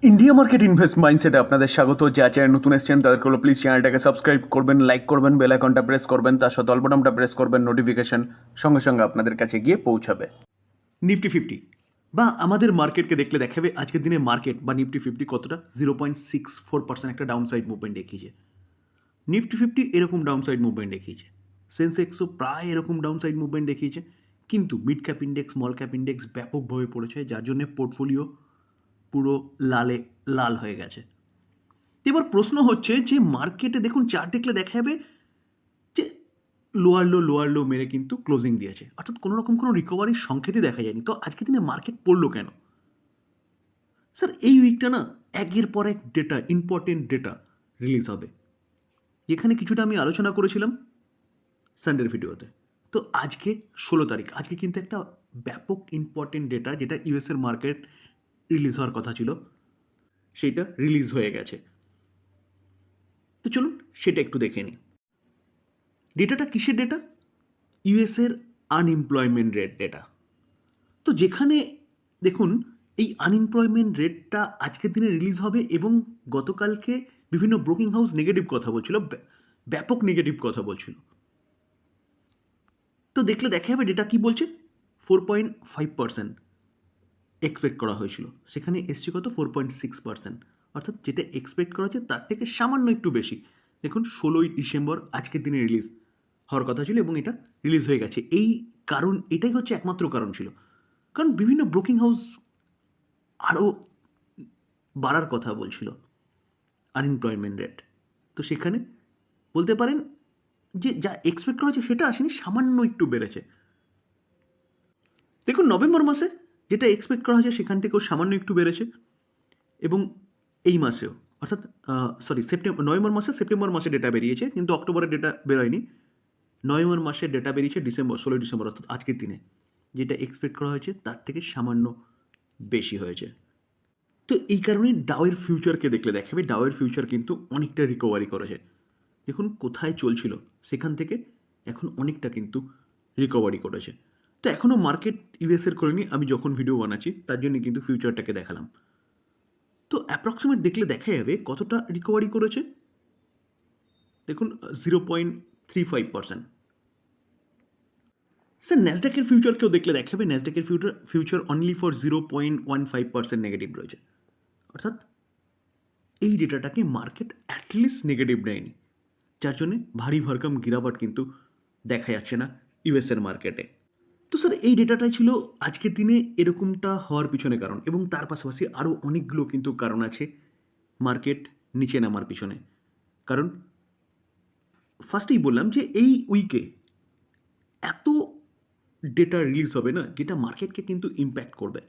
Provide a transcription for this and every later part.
India market invest মাইন্ডসেটে আপনাদের স্বাগত। যা চ্যানেল নতুন এসেছেন তাদেরকে প্লিজ চ্যানেলটাকে সাবস্ক্রাইব করবেন, লাইক করবেন, বেল আইকনটা প্রেস করবেন, তার সাথে অল বাটনটা প্রেস করবেন, নোটিফিকেশন সঙ্গে সঙ্গে আপনাদের কাছে গিয়ে পৌঁছাবে। নিফটি ফিফটি বা আমাদের মার্কেটকে দেখলে দেখাবে আজকের দিনে মার্কেট বা নিফটি ফিফটি কতটা 0.64% একটা ডাউন সাইড মুভমেন্ট দেখিয়েছে। নিফটি ফিফটি এরকম ডাউন সাইড মুভমেন্ট দেখিয়েছে, সেন্সেক্সও প্রায় এরকম ডাউন সাইড মুভমেন্ট দেখিয়েছে, কিন্তু mid cap index, small cap index ব্যাপকভাবে পড়েছে, যার জন্য পোর্টফোলিও পুরো লাল হয়ে গেছে। এবার প্রশ্ন হচ্ছে যে মার্কেটে দেখুন চার্ট দেখলে দেখা যাবে যে লোয়ার লো মেরে কিন্তু ক্লোজিং দিয়েছে, অর্থাৎ কোনো রকম কোনো রিকভারির সংকেতই দেখা যায়নি। তো আজকের দিনে মার্কেট পড়লো কেন? স্যার এই উইকটা না একের পর এক ডেটা, ইম্পর্টেন্ট ডেটা রিলিজ হবে, যেখানে কিছুটা আমি আলোচনা করেছিলাম সানডের ভিডিওতে। তো আজকে 16 তারিখ, আজকে কিন্তু একটা ব্যাপক ইম্পর্টেন্ট ডেটা, যেটা ইউএসের মার্কেট রিলিজ হওয়ার কথা ছিল, সেটা রিলিজ হয়ে গেছে। তো চলুন সেটা একটু দেখে নিই। ডেটাটা কিসের ডেটা? ইউএসের আনএমপ্লয়মেন্ট রেট ডেটা। তো যেখানে দেখুন এই আনএমপ্লয়মেন্ট রেটটা আজকের দিনে রিলিজ হবে, এবং গতকালকে বিভিন্ন ব্রোকিং হাউস নেগেটিভ কথা বলছিল, ব্যাপক নেগেটিভ কথা বলছিল। তো দেখলে দেখা যাবে ডেটা কি বলছে, 4.5% এক্সপেক্ট করা হয়েছিল, সেখানে এসছে কত 4.6%, অর্থাৎ যেটা এক্সপেক্ট করা হচ্ছে তার থেকে সামান্য একটু বেশি। দেখুন 16ই ডিসেম্বর আজকের দিনে রিলিজ হওয়ার কথা ছিল, এবং এটা রিলিজ হয়ে গেছে। এই কারণ, এটাই হচ্ছে একমাত্র কারণ ছিল, কারণ বিভিন্ন ব্রোকিং হাউস আরও বাড়ার কথা বলছিল আনএমপ্লয়মেন্ট রেট। তো সেখানে বলতে পারেন যে যা এক্সপেক্ট করা হচ্ছে সেটা আসেনি, সামান্য একটু বেড়েছে। দেখুন নভেম্বর মাসে যেটা এক্সপেক্ট করা হয়েছে সেখান থেকেও সামান্য একটু বেড়েছে, এবং এই মাসেও, অর্থাৎ নভেম্বর মাসে, সেপ্টেম্বর মাসে ডেটা বেরিয়েছে, কিন্তু অক্টোবরের ডেটা বেরোয়নি। নভেম্বর মাসে ডেটা বেরিয়েছে 16ই ডিসেম্বর, অর্থাৎ আজকের দিনে, যেটা এক্সপেক্ট করা হয়েছে তার থেকে সামান্য বেশি হয়েছে। তো এই কারণে ডাওয়ের ফিউচারকে দেখলে দেখাবে ডাওয়ের ফিউচার কিন্তু অনেকটা রিকভারি করেছে। দেখুন কোথায় চলছিল সেখান থেকে এখন অনেকটা কিন্তু রিকভারি করেছে। তো এখনও মার্কেট ইউএসের করেনি, আমি যখন ভিডিও বানাচ্ছি তার জন্য কিন্তু ফিউচারটাকে দেখালাম। তো অ্যাপ্রক্সিমেট দেখলে দেখা যাবে কতটা রিকভারি করেছে। দেখুন 0.35%। স্যার ন্যাসডাকের ফিউচারকেও দেখলে দেখাবে, ন্যাসডাকের ফিউচার অনলি ফর 0.15% নেগেটিভ রয়েছে, অর্থাৎ এই ডেটাটাকে মার্কেট অ্যাটলিস্ট নেগেটিভ নেয়নি, যার জন্যে ভারী ভরকম গিরাবট কিন্তু দেখা যাচ্ছে না ইউএসের মার্কেটে। তো স্যার এই ডেটাটাই ছিল আজকের দিনে এরকমটা হওয়ার পিছনে কারণ, এবং তার পাশাপাশি আরও অনেকগুলো কিন্তু কারণ আছে মার্কেট নিচে নামার পিছনে। কারণ ফার্স্টেই বললাম যে এই উইকে এত ডেটা রিলিজ হবে না, যেটা মার্কেটকে কিন্তু ইম্প্যাক্ট করবে,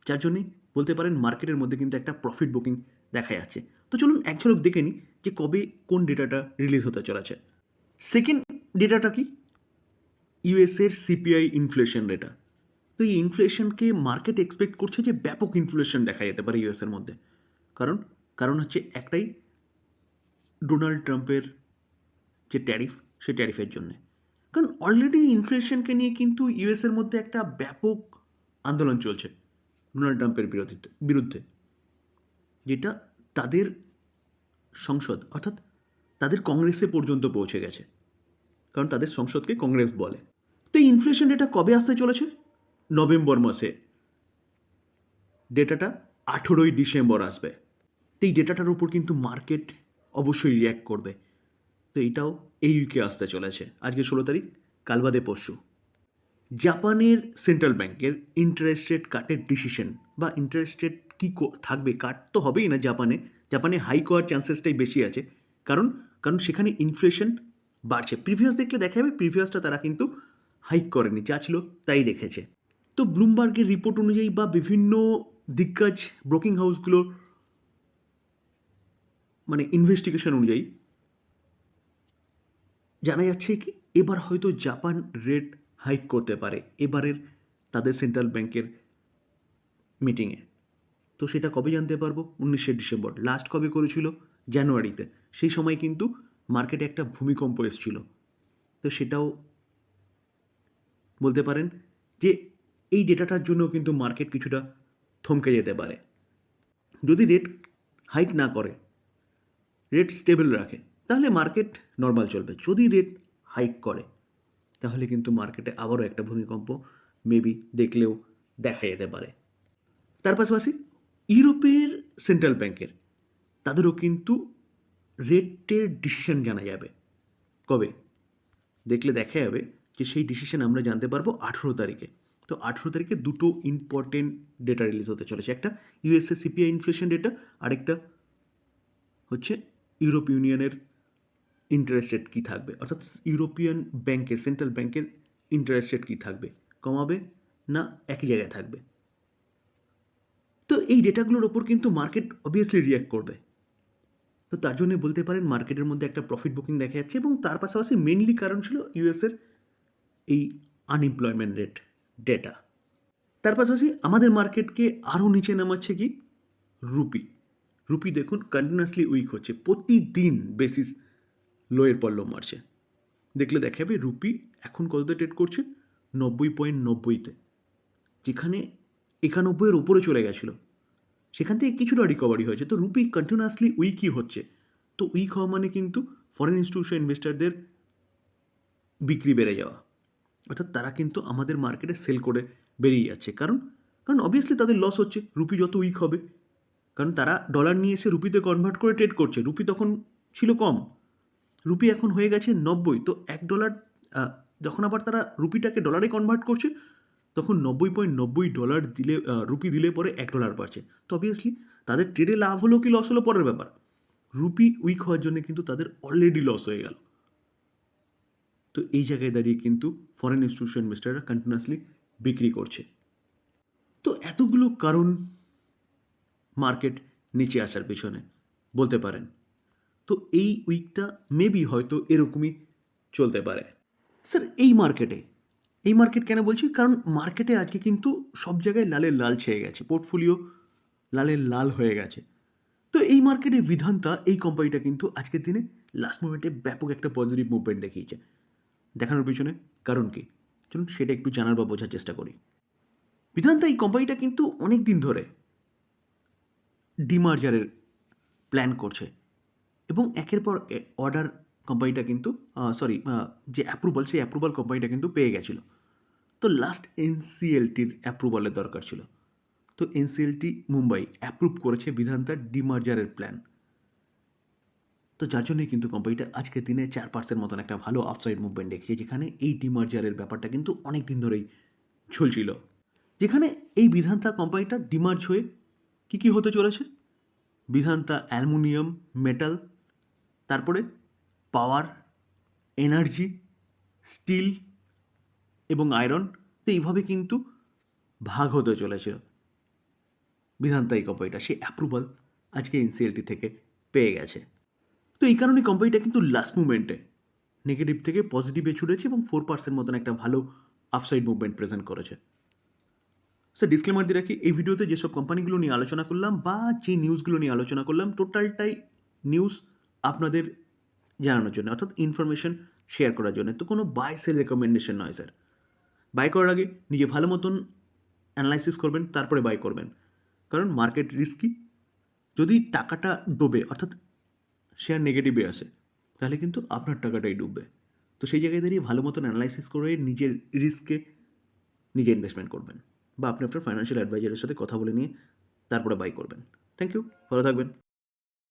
যার জন্যই বলতে পারেন মার্কেটের মধ্যে কিন্তু একটা প্রফিট বুকিং দেখা যাচ্ছে। তো চলুন এক ঝলক দেখে নিই যে কবে কোন ডেটাটা রিলিজ হতে চলেছে। সেকেন্ড ডেটাটা কি? ইউএসের সিপিআই ইনফ্লেশন ডেটা। তো এই ইনফ্লেশনকে মার্কেট এক্সপেক্ট করছে যে ব্যাপক ইনফ্লেশন দেখা যেতে পারে ইউএসের মধ্যে। কারণ কারণ হচ্ছে একটাই, ডোনাল্ড ট্রাম্পের যে ট্যারিফ, সেই ট্যারিফের জন্যে। কারণ অলরেডি ইনফ্লেশনকে নিয়ে কিন্তু ইউএসের মধ্যে একটা ব্যাপক আন্দোলন চলছে ডোনাল্ড ট্রাম্পের বিরুদ্ধে, যেটা তাদের সংসদ, অর্থাৎ তাদের কংগ্রেসে পর্যন্ত পৌঁছে গেছে, কারণ তাদের সংসদকে কংগ্রেস বলে। তো এই ইনফ্লেশন ডেটা কবে আসতে চলেছে? নভেম্বর মাসে ডেটাটা 18ই ডিসেম্বর আসবে। তো এই ডেটাটার উপর কিন্তু মার্কেট অবশ্যই রিয়্যাক্ট করবে। তো এটাও এই উইকে আসতে চলেছে, আজকে 16 তারিখ, কাল বাদে পরশু। জাপানের সেন্ট্রাল ব্যাংকের ইন্টারেস্ট রেট কাটের ডিসিশন, বা ইন্টারেস্ট রেট কী থাকবে, কাট তো হবেই না, জাপানে হাই হওয়ার চান্সেসটাই বেশি আছে। কারণ কারণ সেখানে ইনফ্লেশন বাড়ছে। প্রিভিয়াস দেখলে দেখা যাবে প্রিভিয়াসটা তারা কিন্তু হাইক করেনি, যা ছিল তাই রেখেছে। তো ব্লুমবার্গের রিপোর্ট অনুযায়ী বা বিভিন্ন দিগ্গজ ব্রোকিং হাউসগুলোর ইনভেস্টিগেশন অনুযায়ী জানা যাচ্ছে কি এবার হয়তো জাপান রেট হাইক করতে পারে এবারের তাদের সেন্ট্রাল ব্যাংকের মিটিংয়ে। তো সেটা কবে জানতে পারবো? 19 ডিসেম্বর। লাস্ট কবে করেছিল? জানুয়ারিতে। সেই সময় কিন্তু মার্কেটে একটা ভূমিকম্প এসেছিল। তো সেটাও বলতে পারেন যে এই ডেটাটার জন্য কিন্তু মার্কেট কিছুটা থমকে যেতে পারে। যদি রেট হাইক না করে, রেট স্টেবল রাখে, তাহলে মার্কেট নর্মাল চলবে। যদি রেট হাইক করে তাহলে কিন্তু মার্কেটে আবারও একটা ভূমিকম্প মেবি দেখলেও দেখা যেতে পারে। তার পাশাপাশি ইউরোপের সেন্ট্রাল ব্যাংকের তাদেরও কিন্তু রেটের ডিসিশন জানা যাবে। কবে দেখলে দেখা যাবে যে সেই ডিসিশন আমরা জানতে পারবো 18 তারিখে। তো 18 তারিখে দুটো ইম্পর্টেন্ট ডেটা রিলিজ হতে চলেছে। একটা ইউএসএ সিপিআই ইনফ্লেশন ডেটা, আরেকটা হচ্ছে ইউরোপ ইউনিয়নের ইন্টারেস্ট রেট কী থাকবে, অর্থাৎ ইউরোপিয়ান ব্যাংকের সেন্ট্রাল ব্যাংকের ইন্টারেস্ট রেট কী থাকবে, কমাবে না একই জায়গায় থাকবে। তো এই ডেটাগুলোর ওপর কিন্তু মার্কেট অবভিয়াসলি রিয়্যাক্ট করবে। তো তার জন্য বলতে পারেন মার্কেটের মধ্যে একটা প্রফিট বুকিং দেখা যাচ্ছে, এবং তার পাশাপাশি মেনলি কারণ ছিল ইউএসের এই আনএমপ্লয়মেন্ট রেট ডেটা। তার পাশাপাশি আমাদের মার্কেটকে আরও নিচে নামাচ্ছে কি রুপি। রুপি দেখুন কন্টিনিউয়াসলি উইক হচ্ছে, প্রতিদিন বেসিস লোয়ের পর লো মারছে। দেখলে দেখা যাবে রুপি এখন কততে ট্রেড করছে, 90.90-তে, যেখানে 91-এর উপরে চলে গেছিলো। সেখান থেকে কিছুটা রিকভারি হয়েছে। তো রুপি কন্টিনিউয়াসলি উইকই হচ্ছে। তো উইক হওয়া মানে কিন্তু ফরেন ইনস্টিটিউশন ইনভেস্টারদের বিক্রি বেড়ে যাওয়া, অর্থাৎ তারা কিন্তু আমাদের মার্কেটে সেল করে বেরিয়ে যাচ্ছে। কারণ অবভিয়াসলি তাদের লস হচ্ছে রুপি যত উইক হবে, কারণ তারা ডলার নিয়ে এসে রুপিতে কনভার্ট করে ট্রেড করছে। রুপি তখন ছিল কম, রুপি এখন হয়ে গেছে 90। তো $1 যখন আবার তারা রুপিটাকে ডলারে কনভার্ট করছে, তখন $90.90 দিলে রুপি দিলে পরে $1 বাড়ছে। তো অবভিয়াসলি তাদের ট্রেডে লাভ হলো কি লস হলো পরের ব্যাপার, রুপি উইক হওয়ার জন্য কিন্তু তাদের অলরেডি লস হয়ে গেল। তো এই জায়গায় দাঁড়িয়ে কিন্তু ফরেন ইনস্টিটিউশন ইনভেস্টাররা কন্টিনিউয়াসলি বিক্রি করছে। তো এতগুলো কারণ মার্কেট নিচে আসার পেছনে বলতে পারেন। তো এই উইকটা মেবি হয়তো এরকমই চলতে পারে। স্যার এই মার্কেট কেন বলছি, কারণ মার্কেটে আজকে কিন্তু সব জায়গায় লালের লাল ছেয়ে গেছে, পোর্টফোলিও লালের লাল হয়ে গেছে। তো এই মার্কেটে বিধান্তা এই কোম্পানিটা কিন্তু আজকের দিনে লাস্ট মোমেন্টে ব্যাপক একটা পজিটিভ মুভমেন্ট দেখিয়েছে। দেখানোর পিছনে কারণ কি, চলুন সেটা একটু জানার বা বোঝার চেষ্টা করি। বিধান্তা এই কোম্পানিটা কিন্তু অনেক দিন ধরে ডিমার্জারের প্ল্যান করছে, এবং একের পর অর্ডার কোম্পানিটা কিন্তু যে অ্যাপ্রুভাল, সেই অ্যাপ্রুভাল কোম্পানিটা কিন্তু পেয়ে গেছিলো। তো লাস্ট এনসিএলটির অ্যাপ্রুভালের দরকার ছিল। তো এনসিএলটি মুম্বাই অ্যাপ্রুভ করেছে বিধান্তার ডিমার্জারের প্ল্যান। তো যার জন্যই কিন্তু কোম্পানিটা আজকের দিনে 4% মতন একটা ভালো আপসাইড মুভমেন্ট দেখিয়েছে, যেখানে এই ডিমার্জারের ব্যাপারটা কিন্তু অনেক দিন ধরেই ঝুলছিল। যেখানে এই বিধান্তা কোম্পানিটা ডিমার্জ হয়ে কী হতে চলেছে, বিধান্তা অ্যালুমিনিয়াম, মেটাল, তারপরে পাওয়ার, এনার্জি, স্টিল এবং আয়রন, তো এইভাবে কিন্তু ভাগ হতে চলেছিল বিধান্তা এই কোম্পানিটা। সেই অ্যাপ্রুভাল আজকে এনসিএলটি থেকে পেয়ে গেছে। তো এই কারণে কোম্পানিটা কিন্তু লাস্ট মুভমেন্টে নেগেটিভ থেকে পজিটিভে ছুটেছে এবং 4% মতন একটা ভালো আপসাইড মুভমেন্ট প্রেজেন্ট করেছে। স্যার ডিসক্লেমার দিয়ে রাখি, এই ভিডিওতে যেসব কোম্পানিগুলো নিয়ে আলোচনা করলাম বা যে নিউজগুলো নিয়ে আলোচনা করলাম, টোটালটাই নিউজ আপনাদের জানানোর জন্য, অর্থাৎ ইনফরমেশন শেয়ার করার জন্য। তো কোনো বাই সেল রেকমেন্ডেশন নয় স্যার। বাই করার আগে নিজে ভালো মতন অ্যানালাইসিস করবেন, তারপরে বাই করবেন। কারণ মার্কেট রিস্কি, যদি টাকাটা ডোবে অর্থাৎ শেয়ার নেগেটিভে আসে, তাহলে কিন্তু আপনার টাকাটাই ডুববে। তো সেই জায়গায় দাঁড়িয়ে ভালো মতন অ্যানালাইসিস করে নিজের রিস্কে নিজে ইনভেস্টমেন্ট করবেন, বা আপনি আপনার ফাইন্যান্সিয়াল অ্যাডভাইজারের সাথে কথা বলে নিয়ে তারপরে বাই করবেন। থ্যাংক ইউ, ভালো থাকবেন।